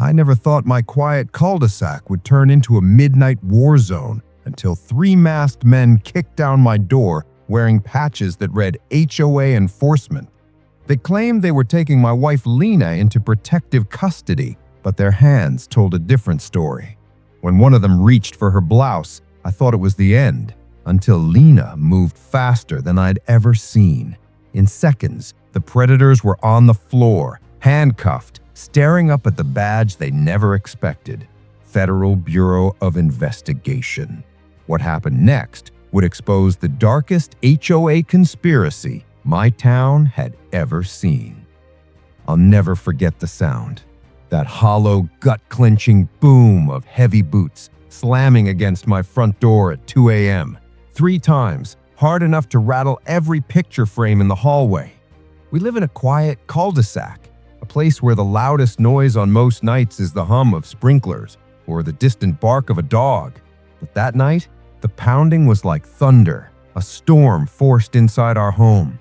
I never thought my quiet cul-de-sac would turn into a midnight war zone until three masked men kicked down my door wearing patches that read HOA Enforcement. They claimed they were taking my wife Lena into protective custody, but their hands told a different story. When one of them reached for her blouse, I thought it was the end, until Lena moved faster than I'd ever seen. In seconds, the predators were on the floor, handcuffed, staring up at the badge they never expected: Federal Bureau of Investigation. What happened next would expose the darkest HOA conspiracy my town had ever seen. I'll never forget the sound. That hollow, gut-clenching boom of heavy boots slamming against my front door at 2 a.m. 3 times, hard enough to rattle every picture frame in the hallway. We live in a quiet cul-de-sac, a place where the loudest noise on most nights is the hum of sprinklers or the distant bark of a dog. But that night, the pounding was like thunder, a storm forced inside our home.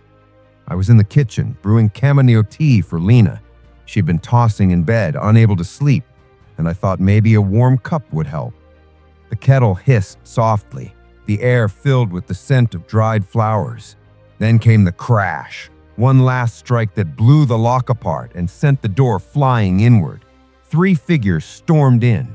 I was in the kitchen, brewing chamomile tea for Lena. She'd been tossing in bed, unable to sleep, and I thought maybe a warm cup would help. The kettle hissed softly, the air filled with the scent of dried flowers. Then came the crash, one last strike that blew the lock apart and sent the door flying inward. 3 figures stormed in.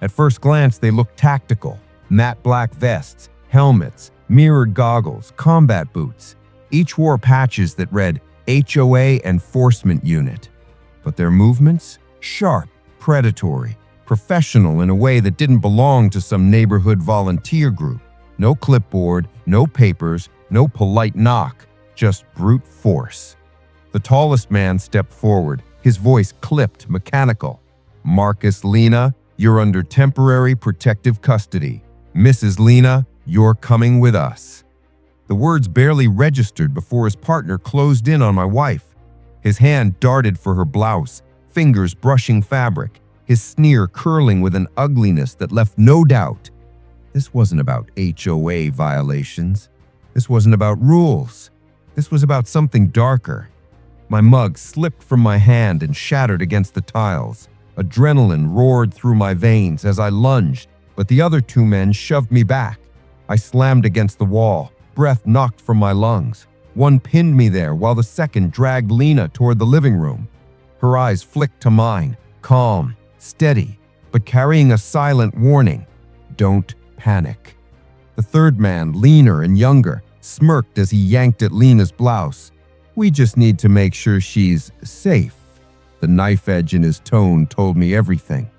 At first glance, they looked tactical: matte black vests, helmets, mirrored goggles, combat boots. Each wore patches that read HOA Enforcement Unit. But their movements? Sharp, predatory, professional in a way that didn't belong to some neighborhood volunteer group. No clipboard, no papers, no polite knock, just brute force. The tallest man stepped forward, his voice clipped, mechanical. "Marcus Lena, you're under temporary protective custody. Mrs. Lena, you're coming with us." The words barely registered before his partner closed in on my wife. His hand darted for her blouse, fingers brushing fabric, his sneer curling with an ugliness that left no doubt. This wasn't about HOA violations. This wasn't about rules. This was about something darker. My mug slipped from my hand and shattered against the tiles. Adrenaline roared through my veins as I lunged, but the other 2 men shoved me back. I slammed against the wall, breath knocked from my lungs. One pinned me there while the second dragged Lena toward the living room. Her eyes flicked to mine, calm, steady, but carrying a silent warning: don't panic. The third man, leaner and younger, smirked as he yanked at Lena's blouse. "We just need to make sure she's safe." The knife edge in his tone told me everything.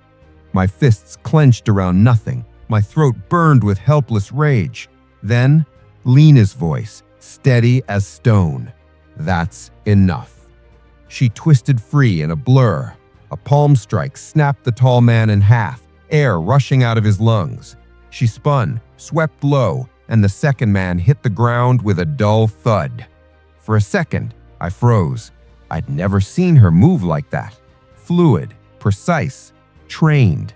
My fists clenched around nothing. My throat burned with helpless rage. Then, Lena's voice, steady as stone: "That's enough." She twisted free in a blur. A palm strike snapped the tall man in half, air rushing out of his lungs. She spun, swept low, and the second man hit the ground with a dull thud. For a second, I froze. I'd never seen her move like that. Fluid, precise, trained.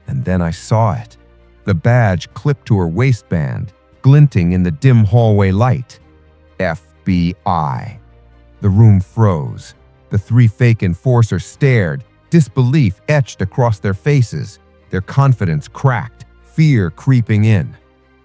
And then I saw it. The badge clipped to her waistband, glinting in the dim hallway light. FBI. The room froze. The 3 fake enforcers stared, disbelief etched across their faces. Their confidence cracked, fear creeping in.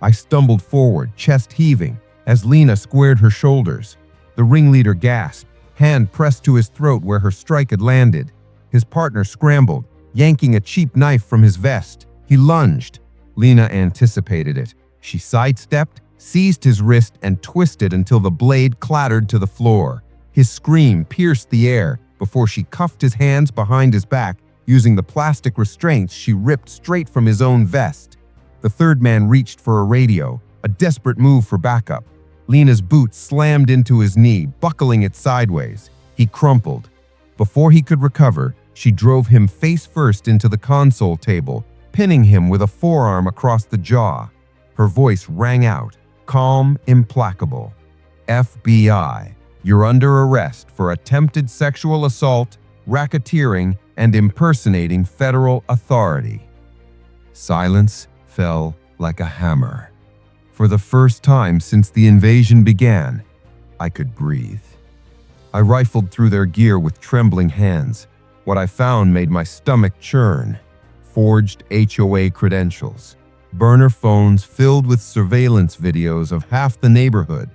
I stumbled forward, chest heaving, as Lena squared her shoulders. The ringleader gasped, hand pressed to his throat where her strike had landed. His partner scrambled, yanking a cheap knife from his vest. He lunged. Lena anticipated it. She sidestepped, seized his wrist, and twisted until the blade clattered to the floor. His scream pierced the air before she cuffed his hands behind his back, using the plastic restraints she ripped straight from his own vest. The third man reached for a radio, a desperate move for backup. Lena's boot slammed into his knee, buckling it sideways. He crumpled. Before he could recover, she drove him face first into the console table, pinning him with a forearm across the jaw. Her voice rang out, calm, implacable. "FBI, you're under arrest for attempted sexual assault, racketeering, and impersonating federal authority." Silence fell like a hammer. For the first time since the invasion began, I could breathe. I rifled through their gear with trembling hands, What I found made my stomach churn. Forged HOA credentials, burner phones filled with surveillance videos of half the neighborhood,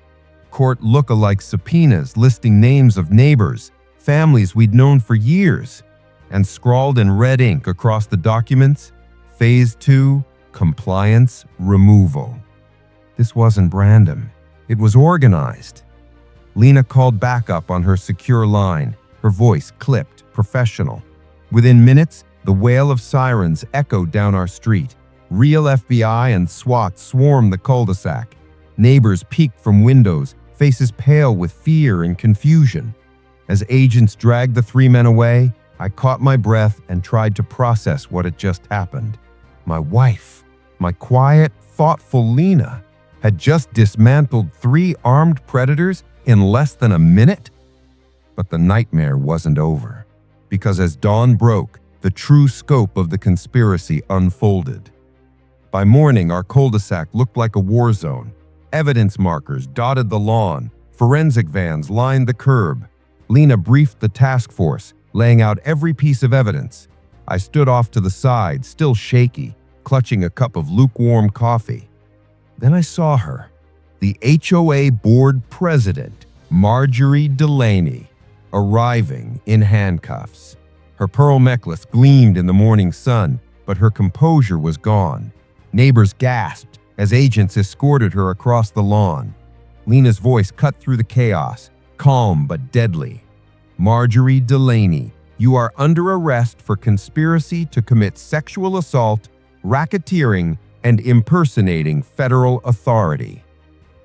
court look-alike subpoenas listing names of neighbors, families we'd known for years, and scrawled in red ink across the documents, Phase 2, Compliance Removal. This wasn't random. It was organized. Lena called backup on her secure line, her voice clipped, professional. Within minutes, the wail of sirens echoed down our street. Real FBI and SWAT swarmed the cul-de-sac. Neighbors peeked from windows, faces pale with fear and confusion. As agents dragged the three men away, I caught my breath and tried to process what had just happened. My wife, my quiet, thoughtful Lena, had just dismantled 3 armed predators in less than a minute? But the nightmare wasn't over, because as dawn broke, the true scope of the conspiracy unfolded. By morning, our cul-de-sac looked like a war zone. Evidence markers dotted the lawn. Forensic vans lined the curb. Lena briefed the task force, laying out every piece of evidence. I stood off to the side, still shaky, clutching a cup of lukewarm coffee. Then I saw her, the HOA board president, Marjorie Delaney, arriving in handcuffs. Her pearl necklace gleamed in the morning sun, but her composure was gone. Neighbors gasped as agents escorted her across the lawn. Lena's voice cut through the chaos, calm but deadly. Marjorie Delaney, you are under arrest for conspiracy to commit sexual assault, racketeering, and impersonating federal authority.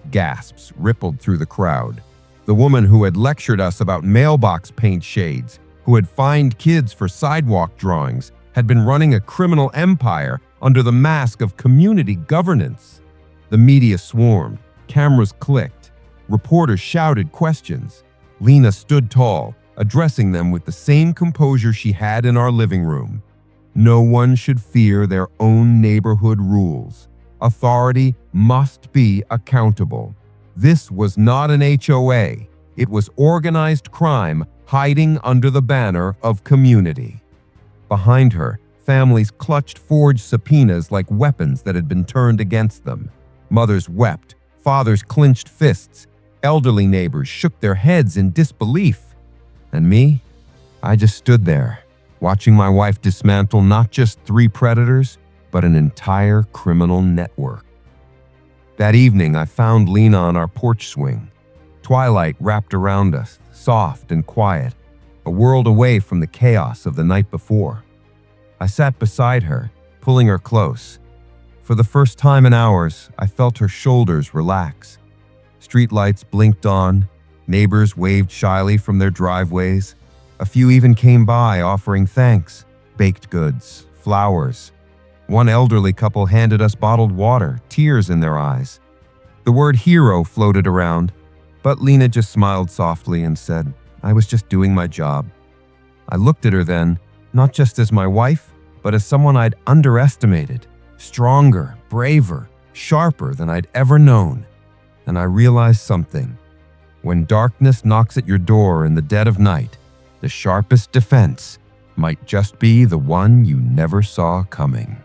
Gasps rippled through the crowd. The woman who had lectured us about mailbox paint shades, who had fined kids for sidewalk drawings, had been running a criminal empire under the mask of community governance. The media swarmed, cameras clicked, reporters shouted questions. Lena stood tall, addressing them with the same composure she had in our living room. No one should fear their own neighborhood rules. Authority must be accountable. This was not an HOA. It was organized crime hiding under the banner of community. Behind her, families clutched forged subpoenas like weapons that had been turned against them. Mothers wept, fathers clenched fists, elderly neighbors shook their heads in disbelief. And me? I just stood there, watching my wife dismantle not just 3 predators, but an entire criminal network. That evening, I found Lena on our porch swing. Twilight wrapped around us, soft and quiet, a world away from the chaos of the night before. I sat beside her, pulling her close. For the first time in hours, I felt her shoulders relax. Streetlights blinked on, neighbors waved shyly from their driveways. A few even came by offering thanks, baked goods, flowers. One elderly couple handed us bottled water, tears in their eyes. The word hero floated around, but Lena just smiled softly and said, I was just doing my job. I looked at her then, not just as my wife, but as someone I'd underestimated, stronger, braver, sharper than I'd ever known. And I realized something. When darkness knocks at your door in the dead of night, the sharpest defense might just be the one you never saw coming.